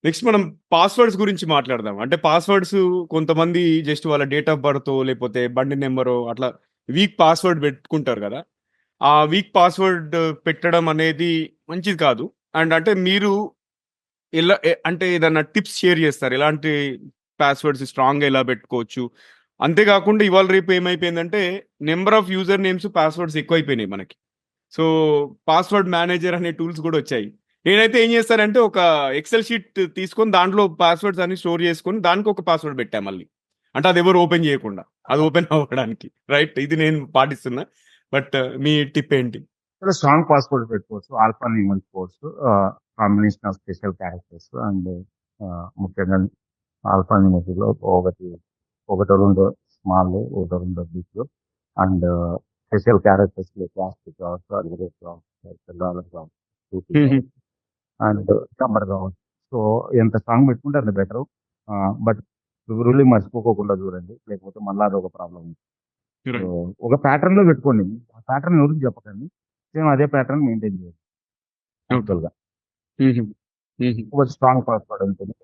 Next మనం passwords గురించి మాట్లాడదాం. అంటే పాస్వర్డ్స్ కొంతమంది జస్ట్ వాళ్ళ డేట్ ఆఫ్ బర్తో లేకపోతే బండి నెంబరో అట్లా వీక్ పాస్వర్డ్ పెట్టుకుంటారు కదా! ఆ వీక్ పాస్వర్డ్ పెట్టడం అనేది మంచిది కాదు. అండ్ అంటే మీరు అంటే ఏదన్నా టిప్స్ షేర్ చేస్తారా? ఎలాంటి పాస్వర్డ్స్ స్ట్రాంగ్‌గా ఎలా పెట్టుకోవచ్చు? అంతే కాకుండా ఇవాళ రేపు ఏమైపోయిందంటే number of user names, passwords ఎక్కువైపోయినాయి మనకి. సో, పాస్వర్డ్ మేనేజర్ అనే టూల్స్ గూడా వచ్చాయి. నేనైతే ఏం చేస్తానంటే ఒక ఎక్సెల్ షీట్ తీసుకొని దాంట్లో పాస్వర్డ్స్ అన్ని స్టోర్ చేసుకొని దానికొక పాస్వర్డ్ పెట్టా మళ్ళీ. అంటే అదెవరు ఓపెన్ చేయకుండా. అది ఓపెన్ అవ్వడానికి. రైట్. ఇది నేను పాటిస్తున్నా. బట్ మీ టిప్ ఏంటి? చాలా స్ట్రాంగ్ పాస్‌వర్డ్ పెట్టుకోవచ్చు. ఆల్ఫా న్యూమన్ codes, combination of special characters and ముఖ్యంగా ఆల్ఫా న్యూమరిక్‌లో ఒకటో రెండో స్మాల్, ఒకటో రెండో big and special characters plastic కావచ్చు, అల్ఫాబెట్ కావచ్చు, డాలర్ కావచ్చు, రూపీ హుహు. కావచ్చు అండ్ నంబర్ కావచ్చు. సో, ఎంత స్ట్రాంగ్ పెట్టుకుంటే అంత బెటరు. బట్ రూల్‌ని మర్చిపోకోకుండా చూడండి. లేకపోతే మళ్ళా అదొక ప్రాబ్లమ్. So, right. ఒక ప్యాటర్న్‌లో పెట్టుకోండి. ఆ ప్యాటర్న్ ఎవరికీ చెప్పకండి. సేమ్ అదే ప్యాటర్న్ మెయింటైన్ చేయండి ఓకే. యాక్చువల్‌గా. హుహు. హుహు. ఒక స్ట్రాంగ్ పాస్‌వర్డ్ ఉంటుంది.